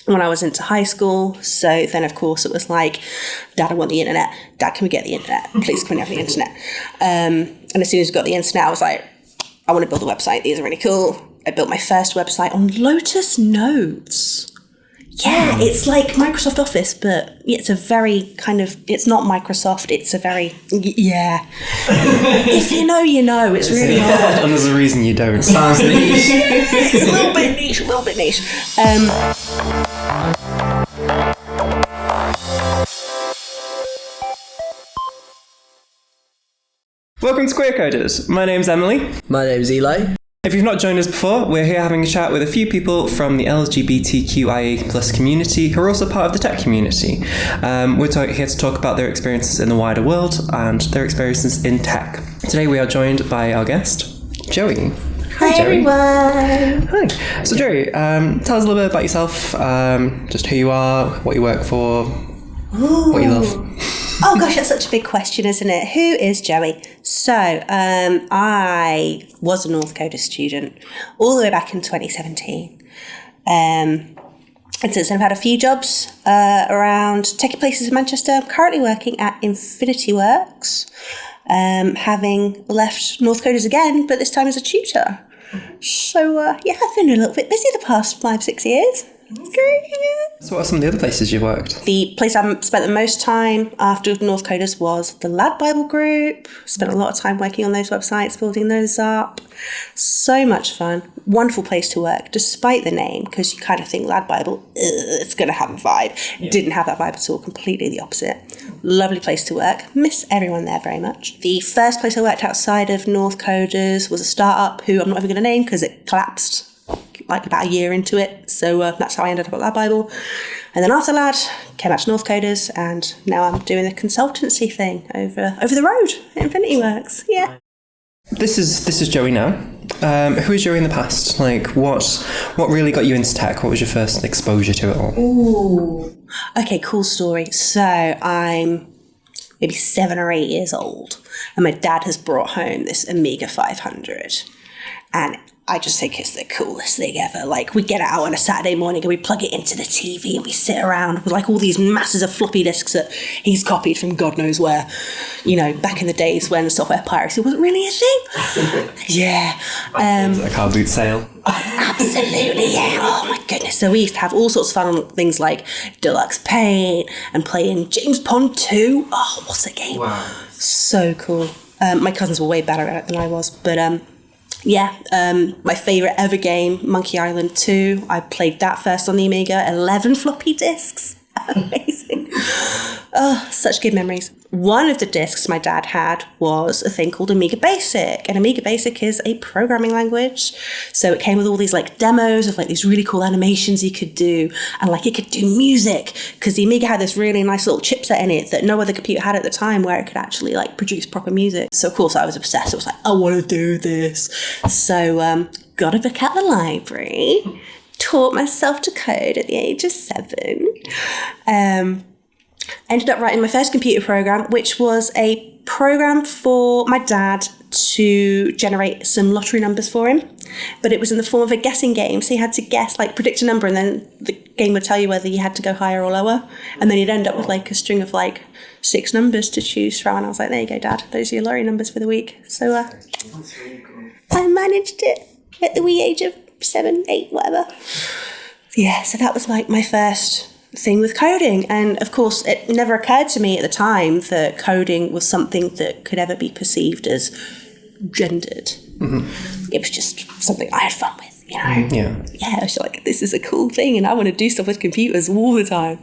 when I was into high school. So then, of course, it was like, Dad, I want the internet. Dad, can we get the internet? Please, can we have the internet? And as soon as we got the internet, I was like, I want to build a website. These are really cool. I built my first website on Lotus Notes. Yeah, it's like Microsoft Office, but it's a very kind of, it's not Microsoft, it's a very, yeah. If you know, you know, it's really hard. And there's a reason you don't. Sounds niche. It's a little bit niche. Welcome to Queercoders. My name's Emily. My name's Eli. If you've not joined us before, we're here having a chat with a few people from the LGBTQIA+ community who are also part of the tech community. We're here to talk about their experiences in the wider world and their experiences in tech. Today we are joined by our guest, Joey. Hi, Joey. everyone. Hi. So Joey, tell us a little bit about yourself, just who you are, what you work for, what you love. Oh gosh, that's such a big question, isn't it? Who is Joey? So, I was a Northcoders student all the way back in 2017. And since I've had a few jobs around techie places in Manchester. I'm currently working at Infinity Works, having left Northcoders again, but this time as a tutor. So, I've been a little bit busy the past 5-6 years. It's great, yeah. So what are some of the other places you've worked? The place I spent the most time after Northcoders was the LadBible group. Spent a lot of time working on those websites, building those up. So much fun. Wonderful place to work, despite the name, because you kind of think LadBible, it's going to have a vibe. Yeah. Didn't have that vibe at all, completely the opposite. Lovely place to work. Miss everyone there very much. The first place I worked outside of Northcoders was a startup who I'm not even going to name because it collapsed like about a year into it. So that's how I ended up at LadBible. And then after Lad, came back to Northcoders, and now I'm doing the consultancy thing over the road at Infinity Works. Yeah. This is Joey now. Who is Joey in the past? Like, what really got you into tech? What was your first exposure to it all? Ooh. Okay, cool story. So I'm maybe 7 or 8 years old, and my dad has brought home this Amiga 500. And I just think it's the coolest thing ever. Like, we get it out on a Saturday morning and we plug it into the TV and we sit around with like all these masses of floppy disks that he's copied from God knows where, you know, back in the days when software piracy wasn't really a thing. Yeah. A car boot sale. Absolutely, yeah. Oh my goodness. So we used to have all sorts of fun on things like Deluxe Paint and playing James Bond 2. Oh, what's a game? Wow. So cool. My cousins were way better at it than I was, but my favourite ever game, Monkey Island 2. I played that first on the Amiga, 11 floppy disks. Amazing. Oh, such good memories. One of the disks my dad had was a thing called Amiga Basic, and Amiga Basic is a programming language. So it came with all these like demos of like these really cool animations you could do, and like it could do music, because the Amiga had this really nice little chipset in it that no other computer had at the time, where it could actually like produce proper music. So of course I was obsessed. I was like, I want to do this. So got a book at the library, taught myself to code at the age of 7. Ended up writing my first computer program, which was a program for my dad to generate some lottery numbers for him. But it was in the form of a guessing game. So you had to guess, like predict a number, and then the game would tell you whether you had to go higher or lower. And then you'd end up with like a string of like 6 numbers to choose from. And I was like, there you go, Dad. Those are your lottery numbers for the week. So That's really cool. I managed it at the wee age of 7, 8, whatever. Yeah, so that was like my first thing with coding. And of course, it never occurred to me at the time that coding was something that could ever be perceived as gendered. Mm-hmm. It was just something I had fun with, you know? Yeah, I was like, this is a cool thing and I want to do stuff with computers all the time.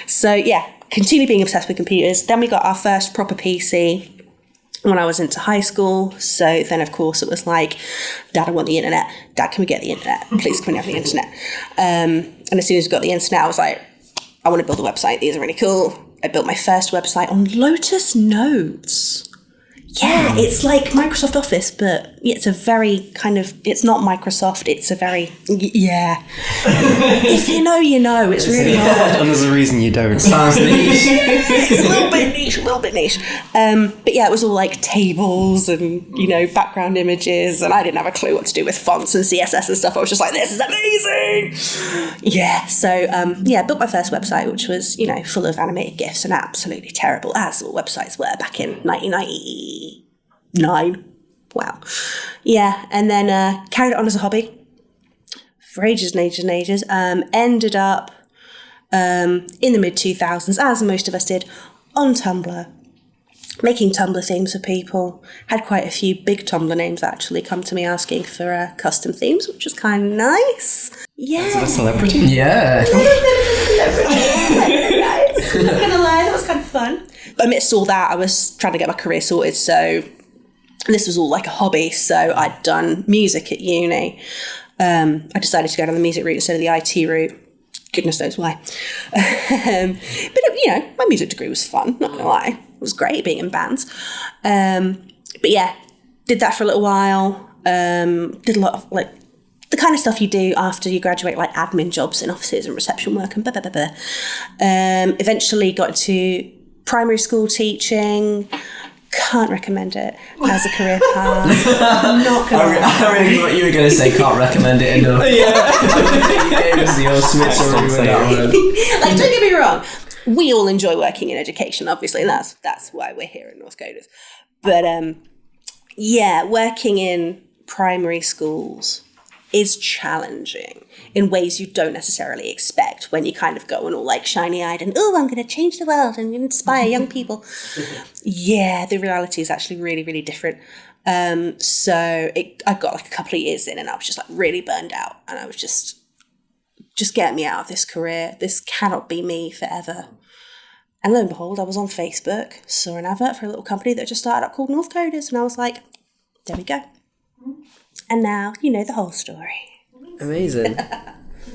So yeah, continue being obsessed with computers. Then we got our first proper PC when I was into high school. So then, of course, it was like, Dad, I want the internet. Dad, can we get the internet? Please, can we have the internet? And as soon as we got the internet, I was like, I want to build a website. These are really cool. I built my first website on Lotus Notes. Yeah, it's like Microsoft Office, but it's a very kind of, it's not Microsoft, it's a very, yeah. If you know, you know, it's really hard. And there's a reason you don't. Sounds niche. It's a little bit niche. But yeah, it was all like tables and, you know, background images, and I didn't have a clue what to do with fonts and CSS and stuff. I was just like, this is amazing. Yeah, so I built my first website, which was, you know, full of animated GIFs and absolutely terrible, as all websites were back in 1999. Wow. Yeah, and then carried it on as a hobby for ages and ages and ages. Ended up in the mid-2000s, as most of us did, on Tumblr, making Tumblr themes for people. Had quite a few big Tumblr names actually come to me asking for custom themes, which was kind of nice. Yeah. Is it a celebrity? Yeah. Nice. Not gonna lie, that was kind of fun. But amidst all that, I was trying to get my career sorted, so this was all like a hobby. So I'd done music at uni. I decided to go down the music route instead of the IT route. Goodness knows why. But, you know, my music degree was fun, not gonna lie. It was great being in bands. But yeah, did that for a little while. Did a lot of, like, the kind of stuff you do after you graduate, like admin jobs in offices and reception work and blah, blah, blah, blah. Eventually got into primary school teaching. Can't recommend it as a career path. I'm not going to. I really thought you were going to say can't recommend it enough. Yeah. You gave us the old switch already with that one. Like, don't get me wrong. We all enjoy working in education, obviously, and that's why we're here at Northcoders. But yeah, working in primary schools is challenging in ways you don't necessarily expect when you kind of go on all like shiny-eyed and, oh, I'm going to change the world and inspire young people. Yeah, the reality is actually really, really different. So I got like a couple of years in and I was just like really burned out, and I was just get me out of this career. This cannot be me forever. And lo and behold, I was on Facebook, saw an advert for a little company that just started up called Northcoders, and I was like, there we go. And now you know the whole story. Amazing.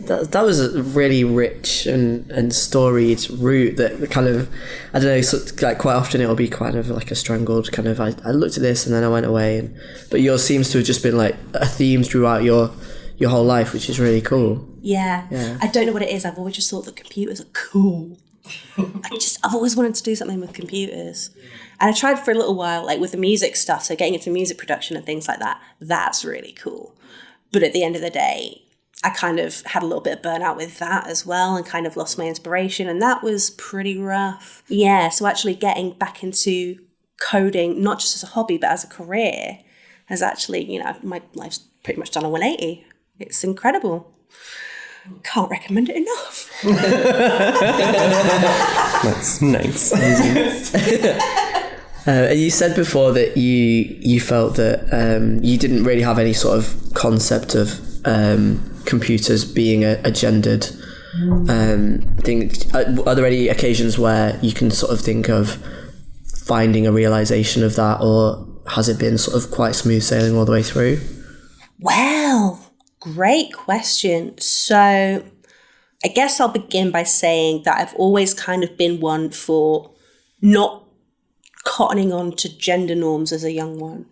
That was a really rich and storied route that kind of, I don't know, so, like quite often it'll be kind of like a strangled kind of, I looked at this and then I went away. But yours seems to have just been like a theme throughout your whole life, which is really cool. Yeah. I don't know what it is. I've always just thought that computers are cool. I've always wanted to do something with computers. And I tried for a little while, like with the music stuff, so getting into music production and things like that, that's really cool. But at the end of the day, I kind of had a little bit of burnout with that as well and kind of lost my inspiration, and that was pretty rough. Yeah, so actually getting back into coding, not just as a hobby, but as a career, has actually, you know, my life's pretty much done a 180. It's incredible. Can't recommend it enough. That's nice. And you said before that you felt that you didn't really have any sort of concept of computers being a gendered thing. Are there any occasions where you can sort of think of finding a realization of that, or has it been sort of quite smooth sailing all the way through? Well, great question. So I guess I'll begin by saying that I've always kind of been one for not cottoning on to gender norms as a young one.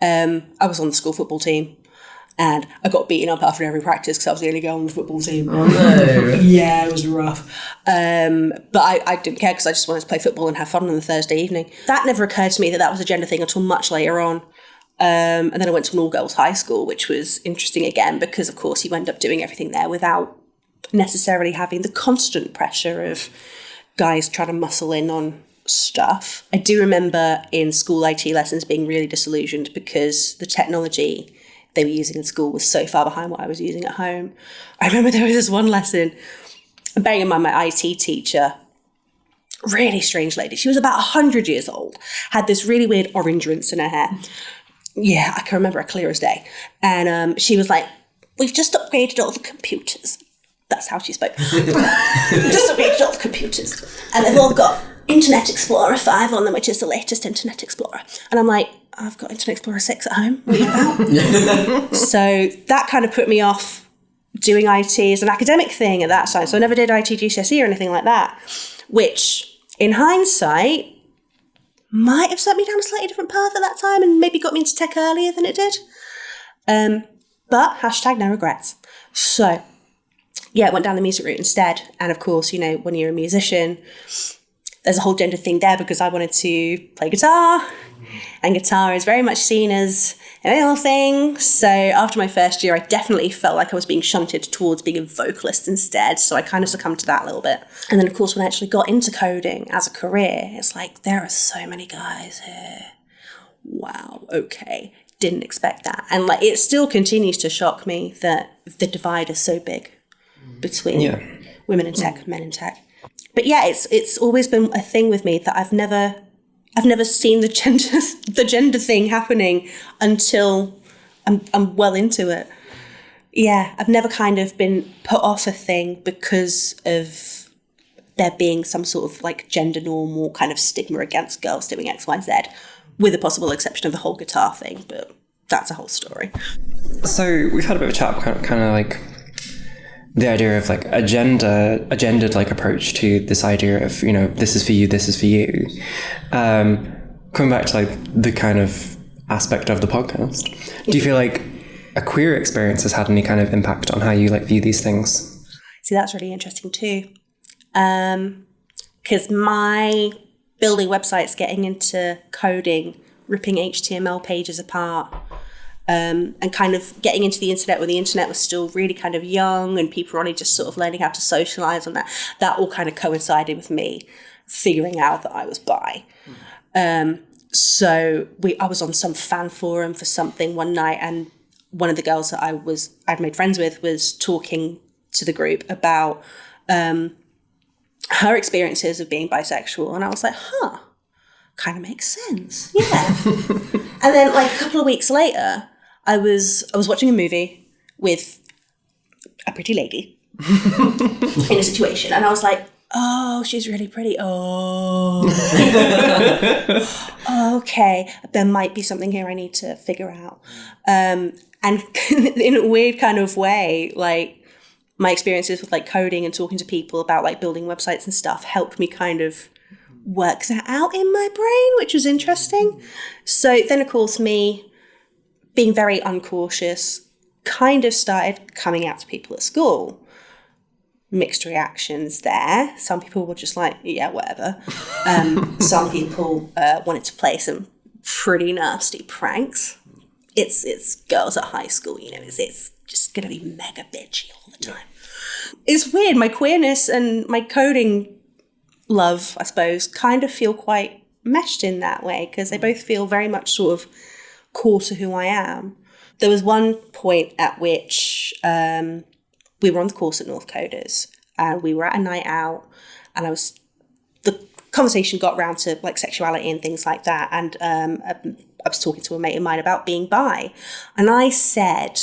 I was on the school football team and I got beaten up after every practice because I was the only girl on the football team. Oh no. Yeah, it was rough. But I didn't care because I just wanted to play football and have fun on the Thursday evening. That never occurred to me that was a gender thing until much later on. And then I went to an all-girls high school, which was interesting again because, of course, you end up doing everything there without necessarily having the constant pressure of guys trying to muscle in on stuff. I do remember in school IT lessons being really disillusioned because the technology they were using in school was so far behind what I was using at home. I remember there was this one lesson, and bearing in mind my IT teacher, really strange lady, she was about 100 years old, had this really weird orange rinse in her hair. Yeah, I can remember it clear as day. And she was like, we've just upgraded all the computers. That's how she spoke. We've just upgraded all the computers. And they've all got Internet Explorer 5 on them, which is the latest Internet Explorer. And I'm like, I've got Internet Explorer 6 at home. What are you about? So that kind of put me off doing IT as an academic thing at that time. So I never did IT GCSE or anything like that, which in hindsight, might have set me down a slightly different path at that time and maybe got me into tech earlier than it did. But hashtag no regrets. So yeah, went down the music route instead. And of course, you know, when you're a musician, there's a whole gender thing there because I wanted to play guitar, and guitar is very much seen as a male thing. So after my first year, I definitely felt like I was being shunted towards being a vocalist instead. So I kind of succumbed to that a little bit. And then of course, when I actually got into coding as a career, it's like, there are so many guys here. Wow, okay. Didn't expect that. And like, it still continues to shock me that the divide is so big between women in tech, men in tech. But yeah, it's always been a thing with me that I've never seen the gender thing happening until I'm well into it. Yeah, I've never kind of been put off a thing because of there being some sort of like gender normal kind of stigma against girls doing X, Y, Z, with the possible exception of the whole guitar thing, but that's a whole story. So we've had a bit of a chat, kind of like the idea of like a gendered like approach to this idea of, you know, this is for you, this is for you. Coming back to like the kind of aspect of the podcast, do you feel like a queer experience has had any kind of impact on how you like view these things? See, that's really interesting too. Because my building websites, getting into coding, ripping HTML pages apart, and kind of getting into the internet when the internet was still really kind of young and people were only just sort of learning how to socialize on that all kind of coincided with me figuring out that I was bi. So I was on some fan forum for something one night, and one of the girls that I'd made friends with was talking to the group about her experiences of being bisexual, and I was like, kind of makes sense. Yeah. And then like a couple of weeks later, I was watching a movie with a pretty lady in a situation, and I was like, oh, she's really pretty. Oh, okay. There might be something here I need to figure out. And in a weird kind of way, like my experiences with like coding and talking to people about like building websites and stuff helped me kind of work that out in my brain, which was interesting. So then, of course, me being very uncautious, kind of started coming out to people at school. Mixed reactions there. Some people were just like, yeah, whatever. Some people wanted to play some pretty nasty pranks. It's girls at high school, you know, it's just going to be mega bitchy all the time. It's weird. My queerness and my coding love, I suppose, kind of feel quite meshed in that way because they both feel very much sort of core to who I am. There was one point at which we were on the course at Northcoders and we were at a night out, and the conversation got round to like sexuality and things like that, and I was talking to a mate of mine about being bi, and I said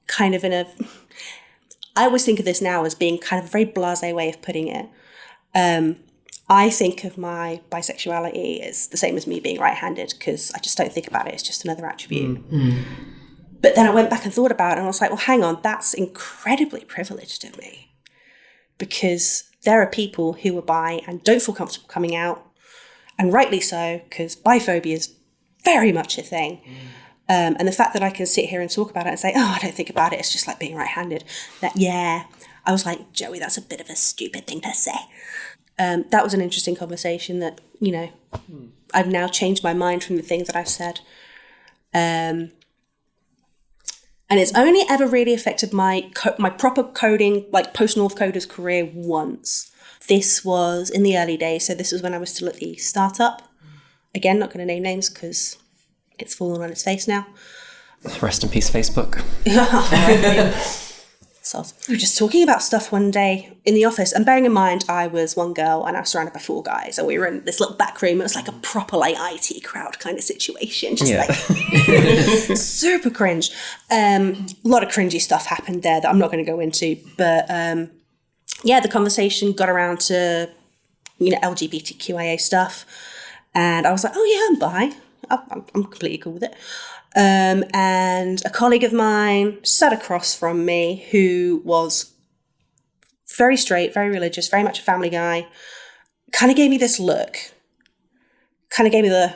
kind of I always think of this now as being kind of a very blasé way of putting it. I think of my bisexuality as the same as me being right-handed because I just don't think about it. It's just another attribute. But then I went back and thought about it, and I was like, well, hang on, that's incredibly privileged of me because there are people who are bi and don't feel comfortable coming out, and rightly so, because biphobia is very much a thing. And the fact that I can sit here and talk about it and say, oh, I don't think about it, it's just like being right-handed. I was like, Joey, that's a bit of a stupid thing to say. That was an interesting conversation that, you know, I've now changed my mind from the things that I've said. And it's only ever really affected my proper coding, like post-Northcoders career once. This was in the early days, so this was when I was still at the startup. Again, not going to name names because it's fallen on its face now. Rest in peace, Facebook. We were just talking about stuff one day in the office, and bearing in mind I was one girl and I was surrounded by 4 guys, and we were in this little back room. It was like a proper like IT crowd kind of situation, just like super cringe. A lot of cringy stuff happened there that I'm not going to go into, but the conversation got around to, you know, LGBTQIA stuff, and I was like, oh yeah, I'm bi. I'm completely cool with it. And a colleague of mine sat across from me who was very straight, very religious, very much a family guy, kind of gave me this look, kind of gave me the,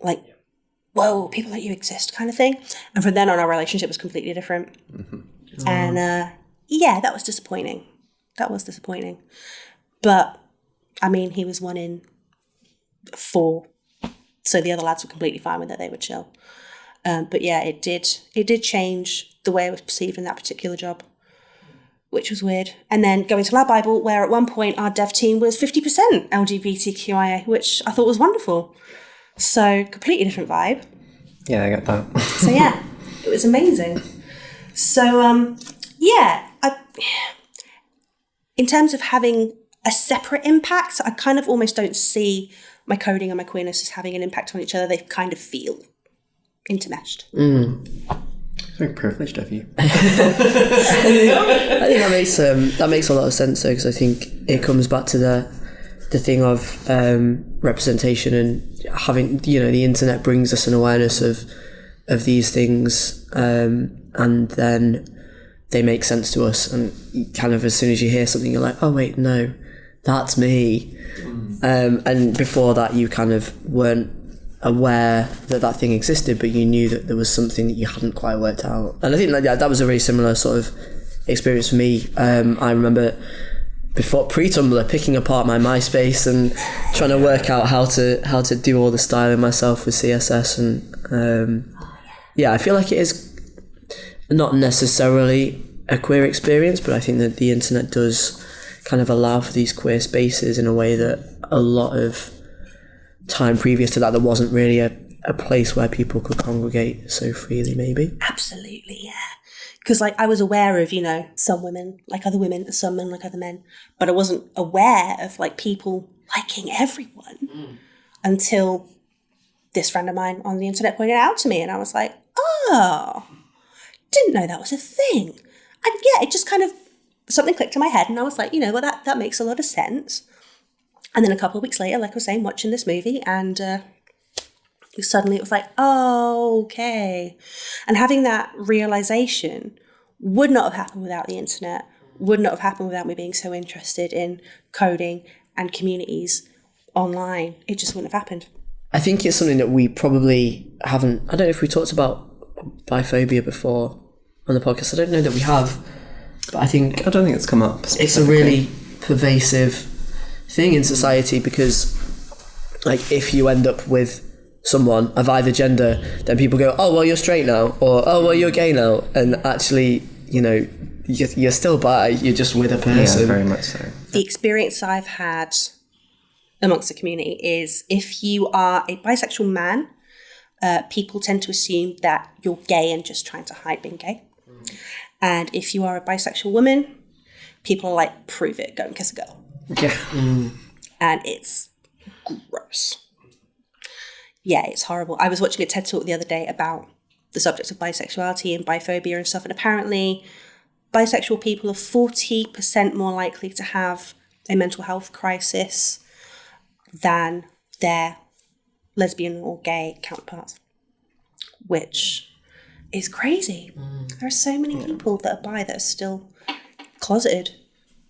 like, whoa, people like you exist kind of thing. And from then on, our relationship was completely different. And that was disappointing. But, I mean, he was 1 in 4. So the other lads were completely fine with it. They were chill. But yeah, it did change the way I was perceived in that particular job, which was weird. And then going to LadBible, where at one point our dev team was 50% LGBTQIA, which I thought was wonderful. So completely different vibe. Yeah, I get that. So yeah, it was amazing. So in terms of having a separate impact, I kind of almost don't see my coding and my queerness as having an impact on each other. They kind of feel intermeshed. Very privileged of you. I think that makes a lot of sense though, because I think it comes back to the thing of representation and having, the internet brings us an awareness of these things, and then they make sense to us, and kind of as soon as you hear something you're like, oh wait, no, that's me. And before that you kind of weren't aware that thing existed, but you knew that there was something that you hadn't quite worked out. And I think that was a very similar sort of experience for me. I remember before pre-Tumblr picking apart my MySpace and trying to work out how to do all the styling myself with CSS, and I feel like it is not necessarily a queer experience, but I think that the internet does kind of allow for these queer spaces in a way that a lot of time previous to that there wasn't really a place where people could congregate so freely, maybe. Absolutely, yeah. Because I was aware of, some women like other women, some men like other men, but I wasn't aware of people liking everyone until this friend of mine on the internet pointed it out to me, and I was like, oh, didn't know that was a thing. And yeah, it just kind of, something clicked in my head, and I was like, well, that makes a lot of sense. And then a couple of weeks later, like I was saying, watching this movie, and suddenly it was like, oh, okay. And having that realization would not have happened without the internet, would not have happened without me being so interested in coding and communities online. It just wouldn't have happened. I think it's something that we probably haven't, I don't know if we talked about biphobia before on the podcast. I don't know that we have, but I don't think it's come up. It's a really pervasive thing in society, because if you end up with someone of either gender, then people go, oh well, you're straight now, or oh well, you're gay now, and actually you're still bi, you're just with a person. Yeah, very much so. The experience I've had amongst the community is, if you are a bisexual man, people tend to assume that you're gay and just trying to hide being gay. And if you are a bisexual woman, people are like, prove it, go and kiss a girl. Yeah. And it's gross. Yeah, it's horrible. I was watching a TED Talk the other day about the subject of bisexuality and biphobia and stuff, and apparently bisexual people are 40% more likely to have a mental health crisis than their lesbian or gay counterparts, which is crazy. There are so many people that are bi that are still closeted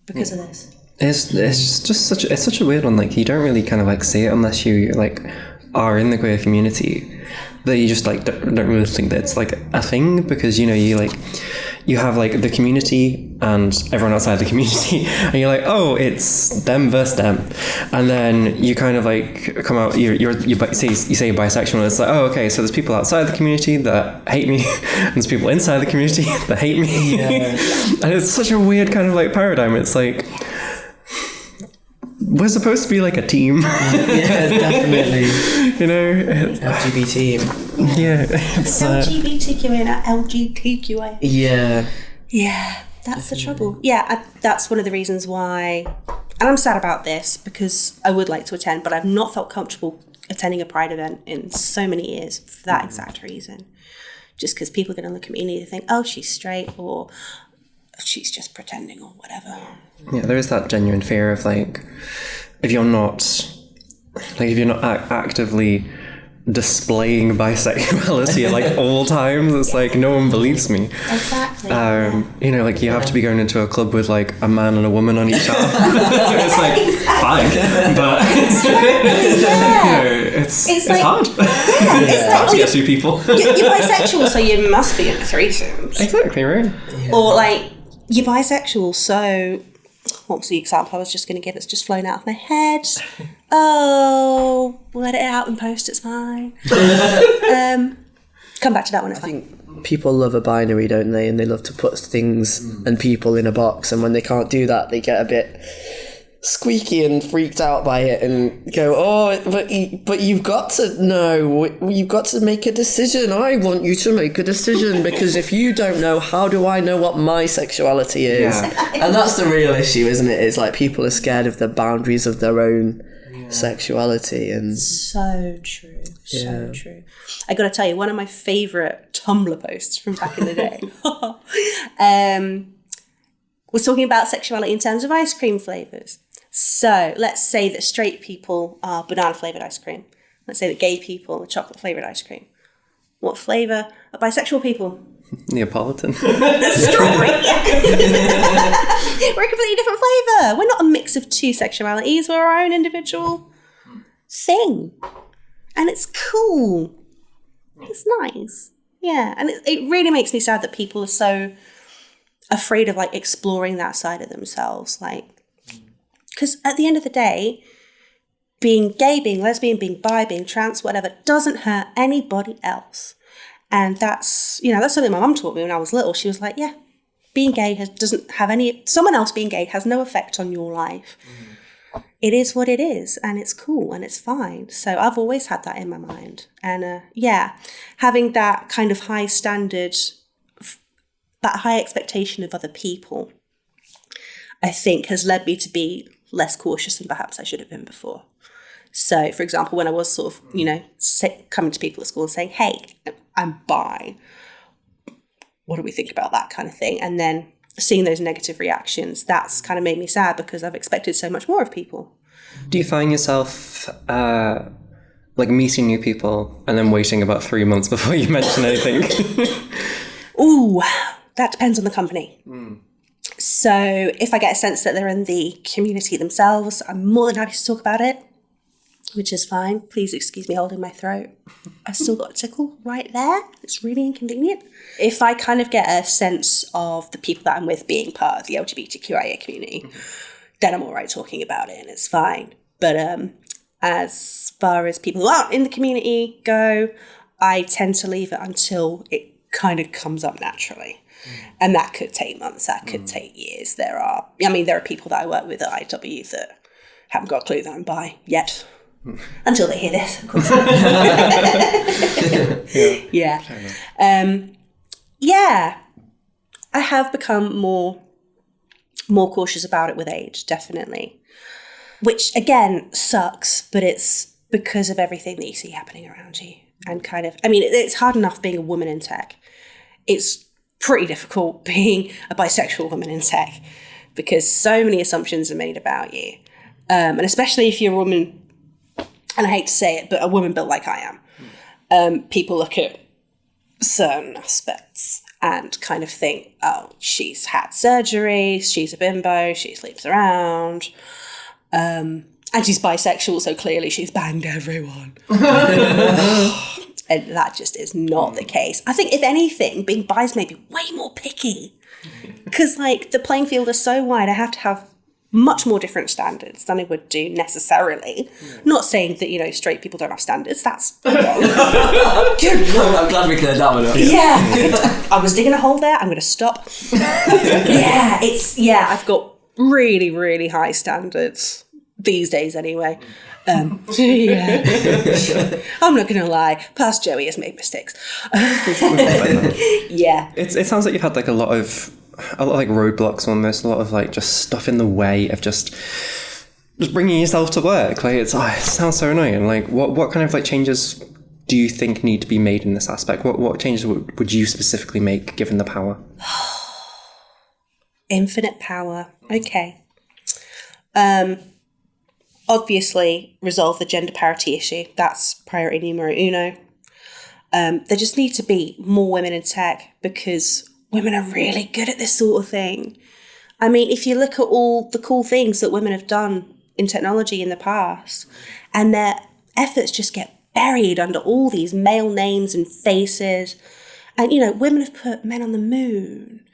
because of this. It's just such a weird one. You don't really kind of see it unless you are in the queer community, that you just don't really think that it's a thing, because you have the community and everyone outside the community, and you're like, oh, it's them versus them, and then you kind of come out, you say you're bisexual, and it's like, oh, okay, so there's people outside the community that hate me and there's people inside the community that hate me. And it's such a weird kind of paradigm. It's we're supposed to be a team. Yeah, definitely. LGBT. Yeah, it's LGBTQIA, not LGBTQIA. Yeah. Yeah, that's the trouble. Yeah, that's one of the reasons why, and I'm sad about this, because I would like to attend, but I've not felt comfortable attending a Pride event in so many years for that exact reason. Just because people get on the community to think, oh, she's straight, or she's just pretending, or whatever. Yeah, there is that genuine fear of if you're not actively displaying bisexuality at like all times. It's like no one believes me. Exactly. You know, like you have to be going into a club with like a man and a woman on each arm. It's like fine, but it's like, hard. Yeah, it's like, to get two people. You're bisexual, so you must be in threesomes. Exactly right. Yeah. Or like you're bisexual, so what was the example I was just going to give? It's just flown out of my head. Oh, we'll edit it out and post. It's fine. Come back to that one. It's I fine. think people love a binary, don't they? And they love to put things and people in a box. And when they can't do that, they get a bit squeaky and freaked out by it and go, oh, but you've got to know, you've got to make a decision. I want you to make a decision, because if you don't know, how do I know what my sexuality is? Yeah. And that's the real issue, isn't it? It's like people are scared of the boundaries of their own sexuality. And so true. So true. I got to tell you, one of my favourite Tumblr posts from back in the day was talking about sexuality in terms of ice cream flavours. So let's say that straight people are banana flavoured ice cream. Let's say that gay people are chocolate flavoured ice cream. What flavour are bisexual people? Neapolitan. Strawberry. We're a completely different flavour. We're not a mix of two sexualities. We're our own individual thing. And it's cool. It's nice. Yeah. And it really makes me sad that people are so afraid of like exploring that side of themselves. Like, because at the end of the day, being gay, being lesbian, being bi, being trans, whatever, doesn't hurt anybody else. And that's something my mum taught me when I was little. She was like, yeah, being gay doesn't have someone else being gay has no effect on your life. Mm. It is what it is, and it's cool, and it's fine. So I've always had that in my mind. And having that kind of high standard, that high expectation of other people, I think has led me to be less cautious than perhaps I should have been before. So, for example, when I was sort of, coming to people at school and saying, hey, I'm bi, what do we think about that kind of thing? And then seeing those negative reactions, that's kind of made me sad because I've expected so much more of people. Do you find yourself like meeting new people and then waiting about 3 months before you mention anything? Ooh, that depends on the company. Mm. So if I get a sense that they're in the community themselves, I'm more than happy to talk about it, which is fine. Please excuse me holding my throat. I've still got a tickle right there. It's really inconvenient. If I kind of get a sense of the people that I'm with being part of the LGBTQIA community, then I'm all right talking about it and it's fine. But as far as people who aren't in the community go, I tend to leave it until it kind of comes up naturally. And that could take months, that could take years. There are people that I work with at IW that haven't got a clue that I'm bi yet. Until they hear this, of course. Yeah. I have become more cautious about it with age, definitely. Which, again, sucks, but it's because of everything that you see happening around you. And kind of, it's hard enough being a woman in tech. It's pretty difficult being a bisexual woman in tech because so many assumptions are made about you. And especially if you're a woman, and I hate to say it, but a woman built like I am, people look at certain aspects and kind of think, oh, she's had surgery, she's a bimbo, she sleeps around, and she's bisexual, so clearly she's banged everyone. And that just is not the case. I think, if anything, being bi is maybe way more picky. Because, the playing field is so wide, I have to have much more different standards than I would do necessarily. Yeah. Not saying that, straight people don't have standards. That's wrong. I'm glad we cleared that one up. Yeah. I was digging a hole there. I'm going to stop. I've got really, really high standards. These days, anyway. I'm not going to lie. Past Joey has made mistakes. Yeah. It sounds like you've had a lot of roadblocks almost, a lot of just stuff in the way of just bringing yourself to work. It sounds so annoying. What kind of changes do you think need to be made in this aspect? What changes would you specifically make given the power? Infinite power. Okay. obviously resolve the gender parity issue. That's priority numero uno. There just need to be more women in tech because women are really good at this sort of thing. I mean, if you look at all the cool things that women have done in technology in the past, and their efforts just get buried under all these male names and faces. And, women have put men on the moon.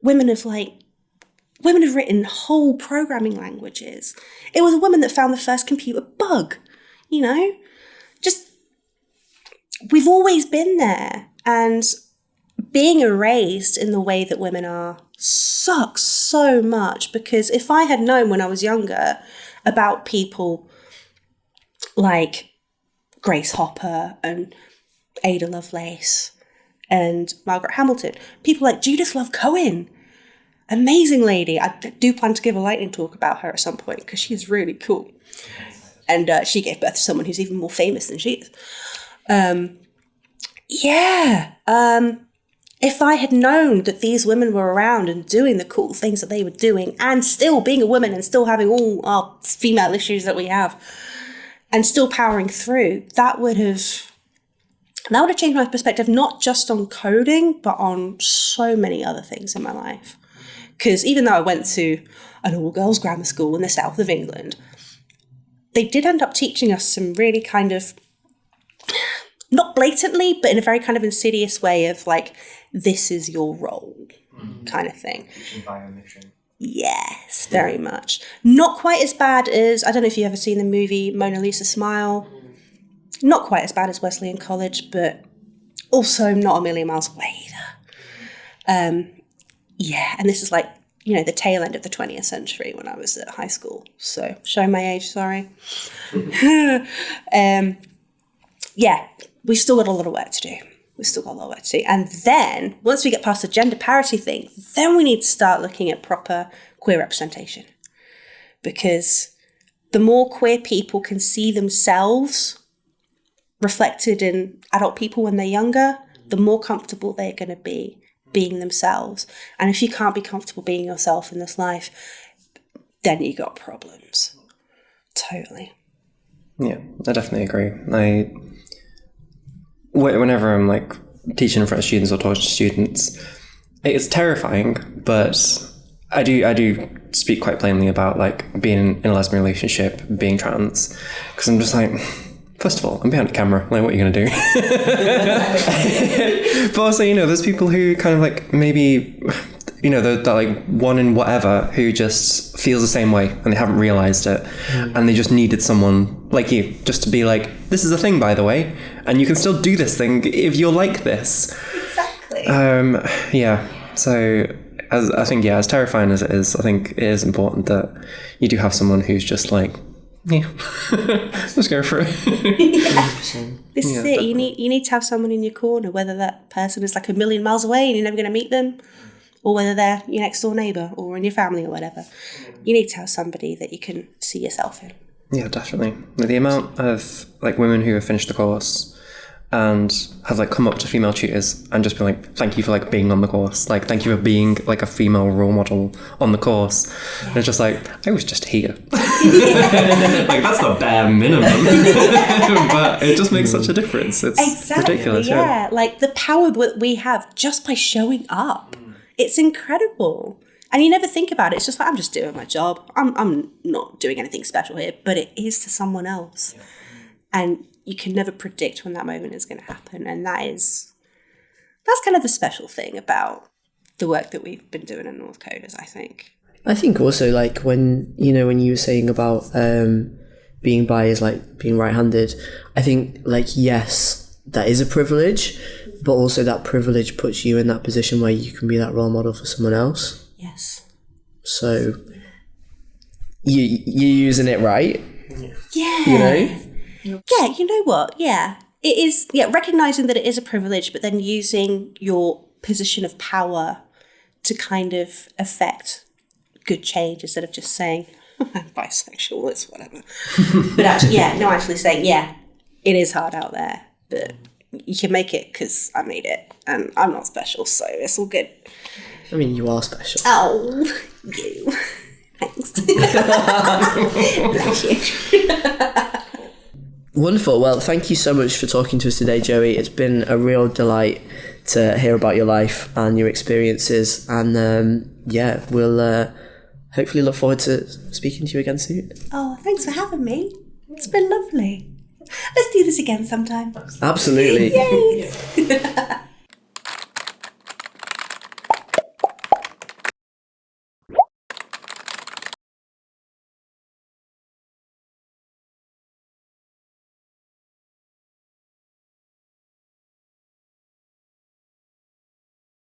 Women have written whole programming languages. It was a woman that found the first computer bug, Just, we've always been there. And being erased in the way that women are sucks so much, because if I had known when I was younger about people like Grace Hopper and Ada Lovelace and Margaret Hamilton, people like Judith Love Cohen, amazing lady. I do plan to give a lightning talk about her at some point because she is really cool. And she gave birth to someone who's even more famous than she is. If I had known that these women were around and doing the cool things that they were doing and still being a woman and still having all our female issues that we have and still powering through, that would have changed my perspective, not just on coding, but on so many other things in my life. Because even though I went to an all-girls grammar school in the south of England, they did end up teaching us some really kind of, not blatantly, but in a very kind of insidious way of like, this is your role kind of thing. By omission. Yes, very much. Not quite as bad as, I don't know if you've ever seen the movie Mona Lisa Smile. Not quite as bad as Wesleyan College, but also not a million miles away either. And this is like, the tail end of the 20th century when I was at high school. So, showing my age, sorry. We've still got a lot of work to do. And then, once we get past the gender parity thing, then we need to start looking at proper queer representation. Because the more queer people can see themselves reflected in adult people when they're younger, the more comfortable they're going to be being themselves. And if you can't be comfortable being yourself in this life, then you got problems. Totally. Yeah, I definitely agree. Whenever I'm like teaching in front of students or talking to students, it's terrifying, but I do speak quite plainly about like being in a lesbian relationship, being trans, because I'm just like, first of all, I'm behind the camera, like what are you going to do? But also, there's people who kind of like maybe, that like one in whatever who just feels the same way and they haven't realized it, and they just needed someone like you just to be like, this is a thing, by the way, and you can still do this thing if you're like this. Exactly. So as terrifying as it is, I think it is important that you do have someone who's just like, let's go for it. This is it. You need to have someone in your corner, whether that person is like a million miles away and you're never going to meet them, or whether they're your next door neighbour or in your family or whatever. You need to have somebody that you can see yourself in. Yeah, definitely. The amount of like women who have finished the course and have like come up to female tutors and just been like, thank you for like being on the course, like thank you for being like a female role model on the course. And it's just like, I was just here. Like that's the bare minimum. But it just makes such a difference. It's ridiculous. Yeah, like the power that we have just by showing up. It's incredible. And you never think about it. It's just like, I'm just doing my job. I'm not doing anything special here, but it is to someone else. Yeah. And you can never predict when that moment is going to happen. And that's kind of the special thing about the work that we've been doing in Northcoders, I think. I think also like when you were saying about being bi is like being right-handed, I think like, yes, that is a privilege, but also that privilege puts you in that position where you can be that role model for someone else. Yes. So you're using it right. Yeah. Yeah, you know what? Yeah. It is, recognising that it is a privilege, but then using your position of power to kind of affect good change instead of just saying, I'm bisexual, it's whatever. But actually saying, it is hard out there, but you can make it because I made it and I'm not special, so it's all good. I mean, you are special. Oh, you. Thanks. thanks. Bless you. Wonderful. Well, thank you so much for talking to us today, Joey. It's been a real delight to hear about your life and your experiences. And we'll hopefully look forward to speaking to you again soon. Oh, thanks for having me. It's been lovely. Let's do this again sometime. Absolutely. Yay!